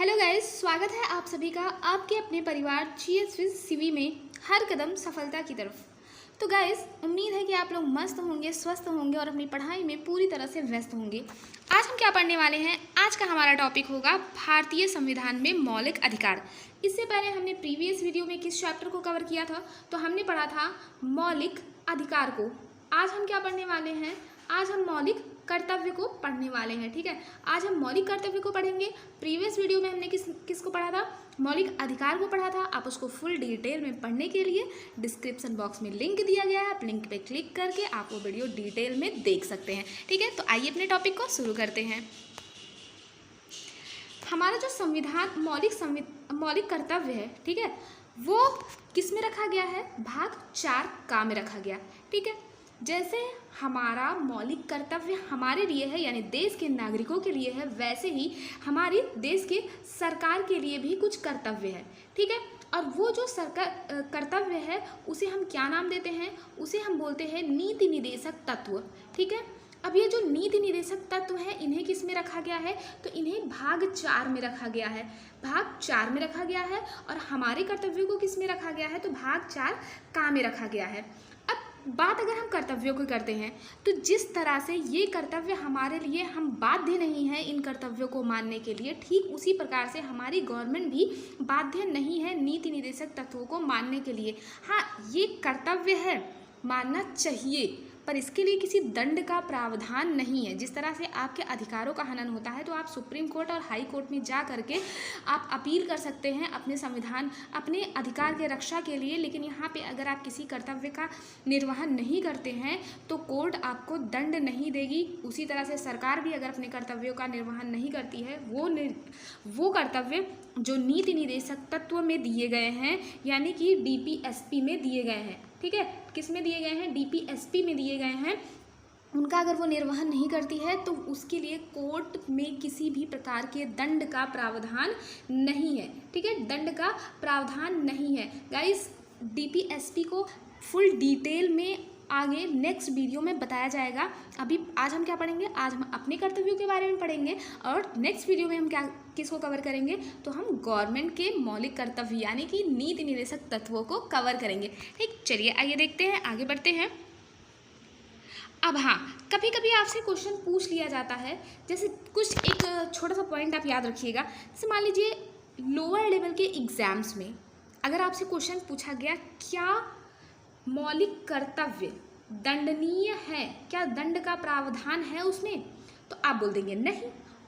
Hello guys, स्वागत है आप सभी का आपके अपने परिवार जीएस विद सीवी में हर कदम सफलता की तरफ। तो गाइस, उम्मीद है कि आप लोग मस्त होंगे, स्वस्थ होंगे और अपनी पढ़ाई में पूरी तरह से व्यस्त होंगे। आज हम क्या पढ़ने वाले हैं? आज का हमारा टॉपिक होगा भारतीय संविधान में मौलिक अधिकार। इससे पहले हमने प्रीवियस वीडियो में किस चैप्टर को कवर किया था? तो हमने पढ़ा था मौलिक अधिकार को। आज हम क्या पढ़ने वाले हैं? आज हम मौलिक कर्तव्य को पढ़ने वाले हैं। ठीक है, आज हम मौलिक कर्तव्य को पढ़ेंगे। प्रीवियस वीडियो में हमने किसको पढ़ा था? मौलिक अधिकार को पढ़ा था। आप उसको फुल डिटेल में पढ़ने के लिए डिस्क्रिप्शन बॉक्स में लिंक दिया गया है। आप लिंक पे क्लिक करके आप वो वीडियो डिटेल में देख सकते हैं। ठीक है, तो आइए अपने टॉपिक को शुरू करते हैं। हमारा जो संविधान मौलिक कर्तव्य है, ठीक है, वो किस में रखा गया है? भाग 4 का में रखा गया। ठीक है, जैसे हमारा मौलिक कर्तव्य हमारे लिए है, यानी देश के नागरिकों के लिए है, वैसे ही हमारी देश के सरकार के लिए भी कुछ कर्तव्य है। ठीक है, और वो जो सरकार कर्तव्य है उसे हम क्या नाम देते हैं? उसे हम बोलते हैं नीति निर्देशक तत्व। ठीक है, अब ये जो नीति निर्देशक तत्व है, इन्हें किस में रखा गया है? तो इन्हें भाग 4 में रखा गया है। भाग 4 में रखा गया है। और हमारे कर्तव्यों को किस में रखा गया है? तो भाग 4 का में रखा गया है। बात अगर हम कर्तव्यों की करते हैं, तो जिस तरह से ये कर्तव्य हमारे लिए हम बाध्य नहीं है इन कर्तव्यों को मानने के लिए, ठीक उसी प्रकार से हमारी गवर्नमेंट भी बाध्य नहीं है नीति निर्देशक तत्वों को मानने के लिए। हाँ, ये कर्तव्य है, मानना चाहिए, पर इसके लिए किसी दंड का प्रावधान नहीं है। जिस तरह से आपके अधिकारों का हनन होता है तो आप सुप्रीम कोर्ट और हाई कोर्ट में जा करके आप अपील कर सकते हैं अपने अधिकार के रक्षा के लिए, लेकिन यहाँ पे अगर आप किसी कर्तव्य का निर्वहन नहीं करते हैं तो कोर्ट आपको दंड नहीं देगी। उसी तरह से सरकार भी अगर अपने कर्तव्यों का निर्वहन नहीं करती है, वो कर्तव्य जो नीति निर्देशक तत्व में दिए गए हैं, यानी कि डीपीएसपी में दिए गए हैं, ठीक है, किस में दिए गए हैं? डीपीएसपी में दिए गए हैं। उनका अगर वो निर्वहन नहीं करती है तो उसके लिए कोर्ट में किसी भी प्रकार के दंड का प्रावधान नहीं है। ठीक है, दंड का प्रावधान नहीं है। गाइस, डीपीएसपी को फुल डिटेल में आगे नेक्स्ट वीडियो में बताया जाएगा। अभी आज हम क्या पढ़ेंगे? आज हम अपने कर्तव्यों के बारे में पढ़ेंगे और नेक्स्ट वीडियो में हम किसको कवर करेंगे? तो हम गवर्नमेंट के मौलिक कर्तव्य यानी कि नीति निर्देशक तत्वों को कवर करेंगे। ठीक, चलिए आइए देखते हैं, आगे बढ़ते हैं। अब हाँ, कभी कभी आपसे क्वेश्चन पूछ लिया जाता है, जैसे कुछ एक छोटा सा पॉइंट आप याद रखिएगा। जैसे मान लीजिए लोअर लेवल के एग्जाम्स में अगर आपसे क्वेश्चन पूछा गया, क्या मौलिक कर्तव्य दंडनीय है? क्या दंड का प्रावधान है उसमें? तो आप बोल देंगे नहीं,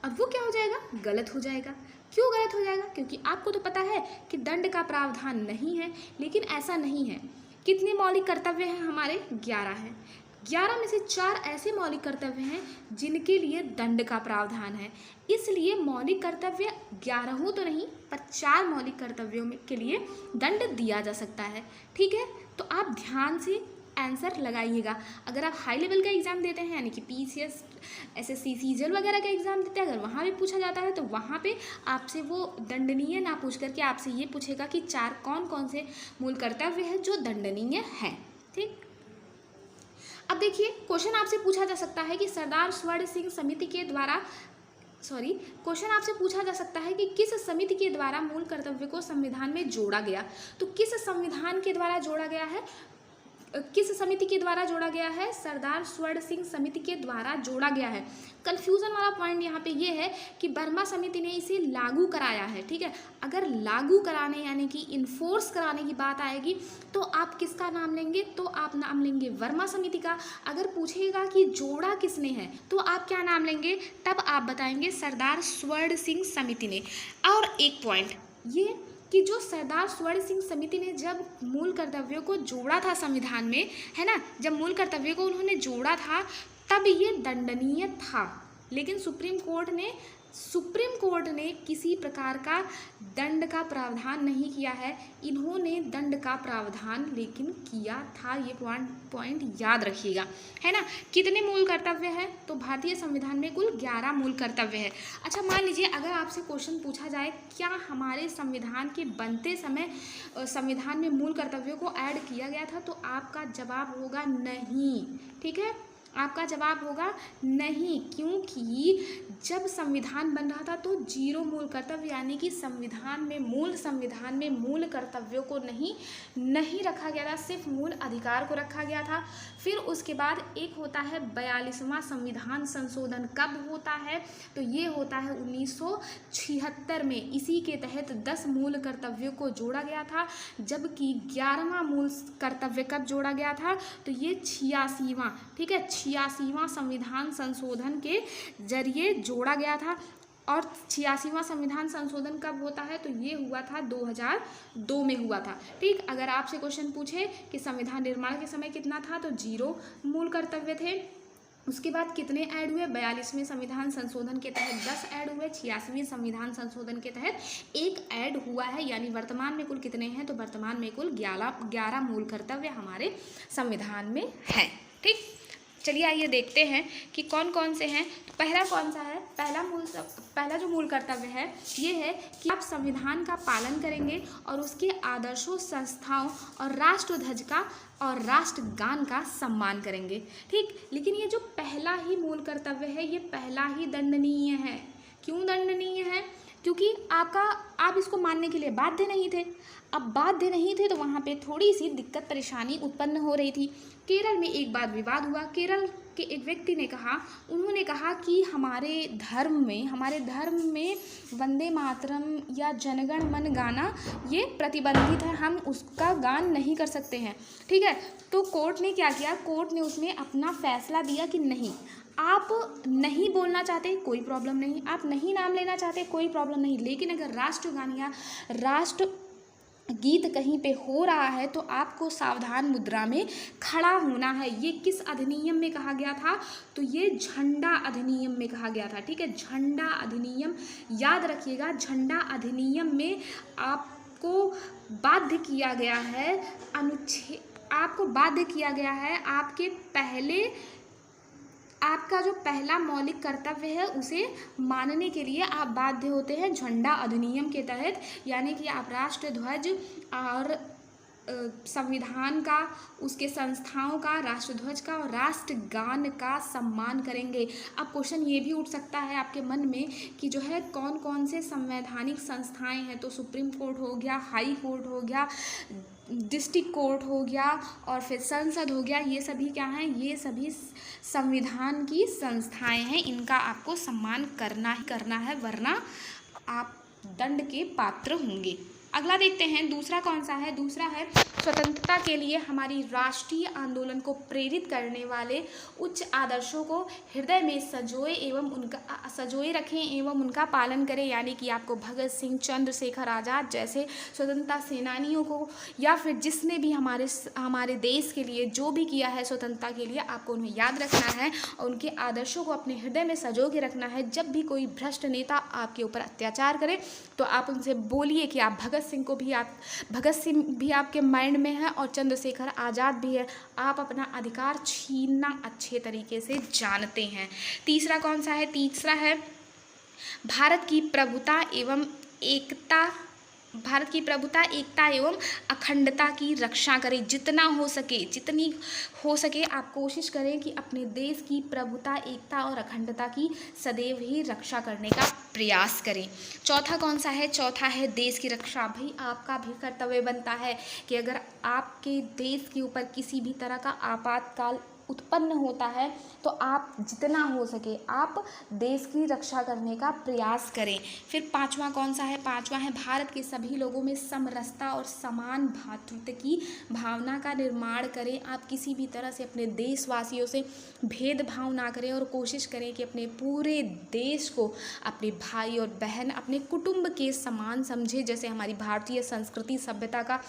और वो क्या हो जाएगा? गलत हो जाएगा। क्यों गलत हो जाएगा? क्योंकि आपको तो पता है कि दंड का प्रावधान नहीं है। लेकिन ऐसा नहीं है। कितने मौलिक कर्तव्य हैं हमारे? 11 हैं। 11 में से 4 ऐसे मौलिक कर्तव्य हैं जिनके लिए दंड का प्रावधान है। इसलिए मौलिक कर्तव्य 11 तो नहीं, पर 4 मौलिक कर्तव्यों के लिए दंड दिया जा सकता है। ठीक है, तो आप ध्यान से आंसर लगाइएगा। अगर आप हाई लेवल का एग्जाम देते हैं, यानी कि पीसीएस, एसएससी, सीजीएल वगैरह का एग्जाम देते हैं, अगर वहाँ भी पूछा जाता है तो वहाँ पे आपसे वो दंडनीय ना पूछ करके आपसे ये पूछेगा कि 4 कौन कौन से मूल कर्तव्य है जो दंडनीय है। ठीक, अब देखिए, क्वेश्चन आपसे पूछा जा सकता है कि सरदार स्वर्ण सिंह समिति के द्वारा क्वेश्चन आपसे पूछा जा सकता है कि किस समिति के द्वारा मूल कर्तव्य को संविधान में जोड़ा गया? तो किस संविधान के द्वारा जोड़ा गया है? किस समिति के द्वारा जोड़ा गया है? सरदार स्वर्ण सिंह समिति के द्वारा जोड़ा गया है। कंफ्यूजन वाला पॉइंट यहाँ पे ये है कि वर्मा समिति ने इसे लागू कराया है। ठीक है, अगर लागू कराने यानी कि इन्फोर्स कराने की बात आएगी तो आप किसका नाम लेंगे? तो आप नाम लेंगे वर्मा समिति का। अगर पूछेगा कि जोड़ा किसने है तो आप क्या नाम लेंगे? तब आप बताएंगे सरदार स्वर्ण सिंह समिति ने। और एक पॉइंट ये कि जो सरदार स्वर्ण सिंह समिति ने जब मूल कर्तव्यों को जोड़ा था संविधान में, है ना, जब मूल कर्तव्यों को उन्होंने जोड़ा था तब ये दंडनीय था। लेकिन सुप्रीम कोर्ट ने किसी प्रकार का दंड का प्रावधान नहीं किया है। इन्होंने दंड का प्रावधान लेकिन किया था। ये पॉइंट याद रखिएगा, है ना। कितने मूल कर्तव्य हैं? तो भारतीय संविधान में कुल 11 मूल कर्तव्य है। अच्छा, मान लीजिए अगर आपसे क्वेश्चन पूछा जाए, क्या हमारे संविधान के बनते समय संविधान में मूल कर्तव्यों को ऐड किया गया था? तो आपका जवाब होगा नहीं। ठीक है, आपका जवाब होगा नहीं, क्योंकि जब संविधान बन रहा था तो 0 मूल कर्तव्य यानी कि संविधान में मूल कर्तव्यों को नहीं रखा गया था, सिर्फ मूल अधिकार को रखा गया था। फिर उसके बाद एक होता है 42वां संविधान संशोधन। कब होता है? तो ये होता है 1976 में। इसी के तहत 10 मूल कर्तव्यों को जोड़ा गया था, जबकि 11वां मूल कर्तव्य कब जोड़ा गया था? तो ये 86वां, ठीक है, 86वां संविधान संशोधन के जरिए जोड़ा गया था। और 86वां संविधान संशोधन कब होता है? तो ये हुआ था 2002 में हुआ था। ठीक, अगर आपसे क्वेश्चन पूछे कि संविधान निर्माण के समय कितना था, तो 0 मूल कर्तव्य थे। उसके बाद कितने ऐड हुए? 42वें संविधान संशोधन के तहत 10 ऐड हुए, 86वें संविधान संशोधन के तहत 1 ऐड हुआ है, यानी वर्तमान में कुल कितने हैं? तो वर्तमान में कुल 11 मूल कर्तव्य हमारे संविधान में हैं। ठीक, चलिए आइए देखते हैं कि कौन कौन से हैं। तो पहला कौन सा है? पहला जो मूल कर्तव्य है ये है कि आप संविधान का पालन करेंगे और उसके आदर्शों, संस्थाओं और राष्ट्रध्वज का और राष्ट्रगान का सम्मान करेंगे। ठीक, लेकिन ये जो पहला ही मूल कर्तव्य है ये पहला ही दंडनीय है। क्यों दंडनीय है? क्योंकि आप इसको मानने के लिए बाध्य नहीं थे। अब बाध्य नहीं थे तो वहाँ पे थोड़ी सी दिक्कत परेशानी उत्पन्न हो रही थी। केरल में एक बार विवाद हुआ। केरल के एक व्यक्ति ने उन्होंने कहा कि हमारे धर्म में वंदे मातरम या जनगण मन गाना ये प्रतिबंधित है, हम उसका गान नहीं कर सकते हैं। ठीक है, तो कोर्ट ने क्या किया? कोर्ट ने उसमें अपना फैसला दिया कि नहीं, आप नहीं बोलना चाहते कोई प्रॉब्लम नहीं, आप नहीं नाम लेना चाहते कोई प्रॉब्लम नहीं, लेकिन अगर राष्ट्रगान या राष्ट्र गीत कहीं पे हो रहा है तो आपको सावधान मुद्रा में खड़ा होना है। ये किस अधिनियम में कहा गया था? तो ये झंडा अधिनियम में कहा गया था। ठीक है, झंडा अधिनियम याद रखिएगा। झंडा अधिनियम में आपको बाध्य किया गया है, आपको बाध्य किया गया है, आपका जो पहला मौलिक कर्तव्य है उसे मानने के लिए आप बाध्य होते हैं झंडा अधिनियम के तहत, यानी कि आप राष्ट्रध्वज और संविधान का, उसके संस्थाओं का, राष्ट्रध्वज का और राष्ट्रगान का सम्मान करेंगे। अब क्वेश्चन ये भी उठ सकता है आपके मन में कि जो है कौन कौन से संवैधानिक संस्थाएं हैं? तो सुप्रीम कोर्ट हो गया, हाई कोर्ट हो गया, डिस्ट्रिक्ट कोर्ट हो गया और फिर संसद हो गया। ये सभी क्या हैं? ये सभी संविधान की संस्थाएं हैं। इनका आपको सम्मान करना ही करना है, वरना आप दंड के पात्र होंगे। अगला देखते हैं, दूसरा कौन सा है? दूसरा है स्वतंत्रता के लिए हमारी राष्ट्रीय आंदोलन को प्रेरित करने वाले उच्च आदर्शों को हृदय में सजोए रखें एवं उनका पालन करें। यानी कि आपको भगत सिंह, चंद्रशेखर आज़ाद जैसे स्वतंत्रता सेनानियों को, या फिर जिसने भी हमारे देश के लिए जो भी किया है स्वतंत्रता के लिए, आपको उन्हें याद रखना है और उनके आदर्शों को अपने हृदय में सजो के रखना है। जब भी कोई भ्रष्ट नेता आपके ऊपर अत्याचार करे तो आप उनसे बोलिए कि आप भगत सिंह भी आपके माइंड में है और चंद्रशेखर आज़ाद भी है। आप अपना अधिकार छीनना अच्छे तरीके से जानते हैं। तीसरा कौन सा है? तीसरा है भारत की प्रभुता एकता एवं अखंडता की रक्षा करें। जितनी हो सके आप कोशिश करें कि अपने देश की प्रभुता, एकता और अखंडता की सदैव ही रक्षा करने का प्रयास करें। चौथा कौन सा है? चौथा है देश की रक्षा। भाई आपका भी कर्तव्य बनता है कि अगर आपके देश के ऊपर किसी भी तरह का आपातकाल उत्पन्न होता है तो आप जितना हो सके आप देश की रक्षा करने का प्रयास करें। फिर पांचवा कौन सा है? पांचवा है भारत के सभी लोगों में समरसता और समान भ्रातृत्व की भावना का निर्माण करें। आप किसी भी तरह से अपने देशवासियों से भेदभाव ना करें और कोशिश करें कि अपने पूरे देश को अपने भाई और बहन, अपने कुटुंब के समान समझें। जैसे हमारी भारतीय संस्कृति सभ्यता का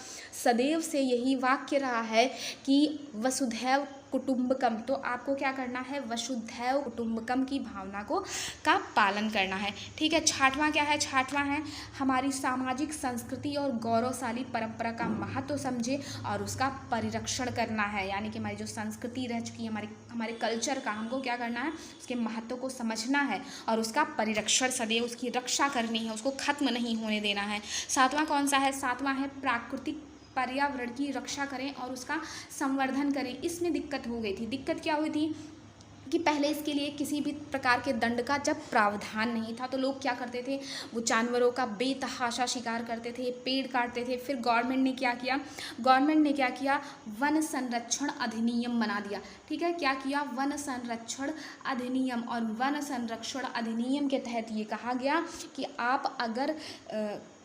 सदैव से यही वाक्य रहा है कि वसुधैव कुटुंबकम। तो आपको क्या करना है? वसुधैव कुटुंबकम की भावना का पालन करना है। ठीक है, छठवां क्या है? छठवां है हमारी सामाजिक संस्कृति और गौरवशाली परंपरा का महत्व समझे और उसका परिरक्षण करना है। यानी कि हमारी जो संस्कृति रह चुकी है, हमारे कल्चर का, हमको क्या करना है? उसके महत्व को समझना है और उसका परिरक्षण, सदैव उसकी रक्षा करनी है, उसको खत्म नहीं होने देना है। सातवां कौन सा है? सातवां है प्राकृतिक पर्यावरण की रक्षा करें और उसका संवर्धन करें। इसमें दिक्कत हो गई थी। दिक्कत क्या हुई थी? कि पहले इसके लिए किसी भी प्रकार के दंड का जब प्रावधान नहीं था तो लोग क्या करते थे, वो जानवरों का बेतहाशा शिकार करते थे, पेड़ काटते थे। फिर गवर्नमेंट ने क्या किया, वन संरक्षण अधिनियम बना दिया। ठीक है, क्या किया, वन संरक्षण अधिनियम। और वन संरक्षण अधिनियम के तहत ये कहा गया कि आप अगर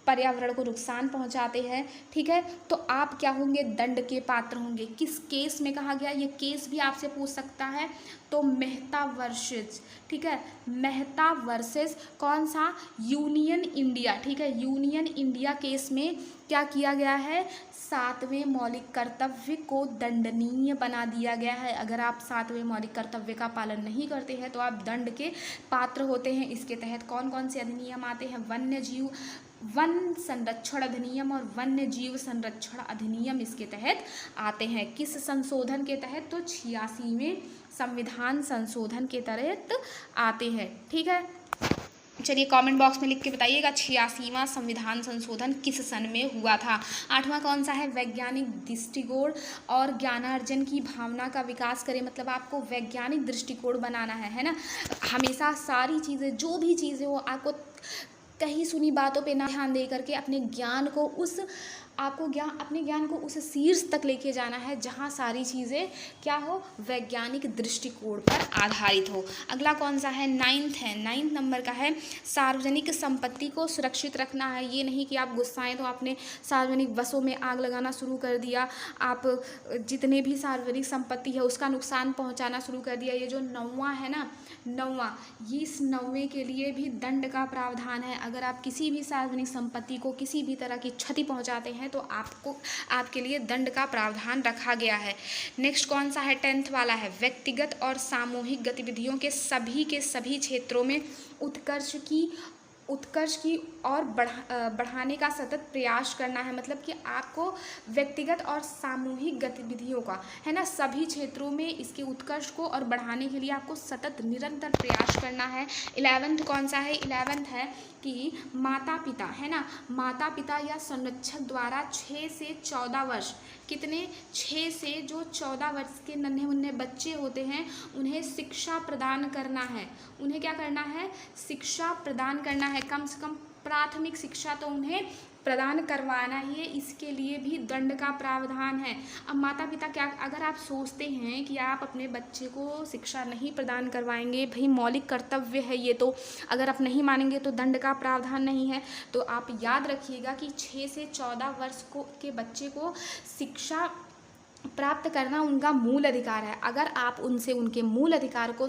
पर्यावरण को नुकसान पहुंचाते हैं, ठीक है, तो आप क्या होंगे, दंड के पात्र होंगे। किस केस में कहा गया, ये केस भी आपसे पूछ सकता है, तो मेहता वर्सेस, ठीक है, मेहता वर्सेस कौन सा, यूनियन इंडिया। ठीक है, यूनियन इंडिया केस में क्या किया गया है, 7वें मौलिक कर्तव्य को दंडनीय बना दिया गया है। अगर आप 7वें मौलिक कर्तव्य का पालन नहीं करते हैं तो आप दंड के पात्र होते हैं। इसके तहत कौन कौन से अधिनियम आते हैं, वन संरक्षण अधिनियम और वन्य जीव संरक्षण अधिनियम इसके तहत आते हैं। किस संशोधन के तहत, तो 86वें संविधान संशोधन के तहत आते हैं। ठीक है, चलिए कमेंट बॉक्स में लिख के बताइएगा 86वां संविधान संशोधन किस सन में हुआ था। 8वां कौन सा है, वैज्ञानिक दृष्टिकोण और ज्ञानार्जन की भावना का विकास करें। मतलब आपको वैज्ञानिक दृष्टिकोण बनाना है ना। हमेशा सारी चीज़ें, जो भी चीज़ें हो, आपको कहीं सुनी बातों पे ना ध्यान दे करके अपने ज्ञान को अपने ज्ञान को उस शीर्ष तक लेके जाना है जहाँ सारी चीज़ें क्या हो, वैज्ञानिक दृष्टिकोण पर आधारित हो। अगला कौन सा है, 9th नंबर का है, सार्वजनिक संपत्ति को सुरक्षित रखना है। ये नहीं कि आप गुस्साएं तो आपने सार्वजनिक बसों में आग लगाना शुरू कर दिया, आप जितने भी सार्वजनिक संपत्ति है उसका नुकसान पहुँचाना शुरू कर दिया। ये जो 9वां है ना, 9वां, ये इस 9वें के लिए भी दंड का प्रावधान है। अगर आप किसी भी सार्वजनिक संपत्ति को किसी भी तरह की क्षति पहुंचाते हैं तो आपके लिए दंड का प्रावधान रखा गया है। नेक्स्ट कौन सा है, 10th वाला है, व्यक्तिगत और सामूहिक गतिविधियों के सभी क्षेत्रों में उत्कर्ष की और बढ़ाने का सतत प्रयास करना है। मतलब कि आपको व्यक्तिगत और सामूहिक गतिविधियों का, है ना, सभी क्षेत्रों में इसके उत्कर्ष को और बढ़ाने के लिए आपको सतत निरंतर प्रयास करना है। 11th कौन सा है, 11th है कि माता पिता, है ना, माता पिता या संरक्षक द्वारा 6 से 14 वर्ष, कितने, 6 से जो 14 वर्ष के नन्हे मुन्ने बच्चे होते हैं उन्हें शिक्षा प्रदान करना है। उन्हें क्या करना है, शिक्षा प्रदान करना है। कम से कम प्राथमिक शिक्षा तो उन्हें प्रदान करवाना ही है। इसके लिए भी दंड का प्रावधान है। अब माता पिता क्या, अगर आप सोचते हैं कि आप अपने बच्चे को शिक्षा नहीं प्रदान करवाएंगे, भाई मौलिक कर्तव्य है ये, तो अगर आप नहीं मानेंगे तो दंड का प्रावधान नहीं है, तो आप याद रखिएगा कि 6 से 14 वर्ष के बच्चे को शिक्षा प्राप्त करना उनका मूल अधिकार है। अगर आप उनसे उनके मूल अधिकार को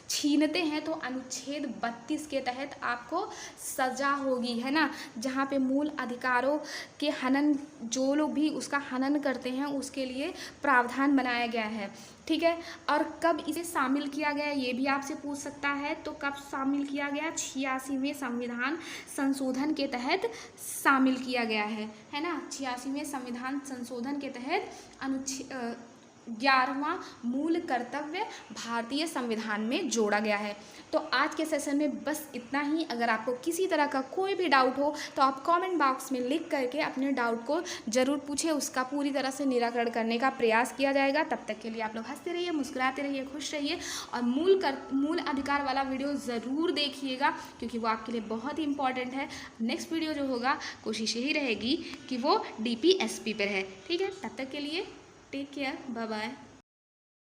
छीनते हैं तो अनुच्छेद 32 के तहत आपको सजा होगी, है ना, जहाँ पे मूल अधिकारों के हनन, जो लोग भी उसका हनन करते हैं उसके लिए प्रावधान बनाया गया है। ठीक है, और कब इसे शामिल किया गया ये भी आपसे पूछ सकता है, तो कब शामिल किया गया, 86वें संविधान संशोधन के तहत शामिल किया गया है ना। 86वें संविधान संशोधन के तहत अनुच्छेद 11वां मूल कर्तव्य भारतीय संविधान में जोड़ा गया है। तो आज के सेशन में बस इतना ही। अगर आपको किसी तरह का कोई भी डाउट हो तो आप कमेंट बॉक्स में लिख करके अपने डाउट को ज़रूर पूछें, उसका पूरी तरह से निराकरण करने का प्रयास किया जाएगा। तब तक के लिए आप लोग हंसते रहिए, मुस्कुराते रहिए, खुश रहिए और मूल अधिकार वाला वीडियो ज़रूर देखिएगा क्योंकि वो आपके लिए बहुत ही इंपॉर्टेंट है। नेक्स्ट वीडियो जो होगा कोशिश यही रहेगी कि वो DPSP पर है। ठीक है, तब तक के लिए टेक केयर, बाय बाय।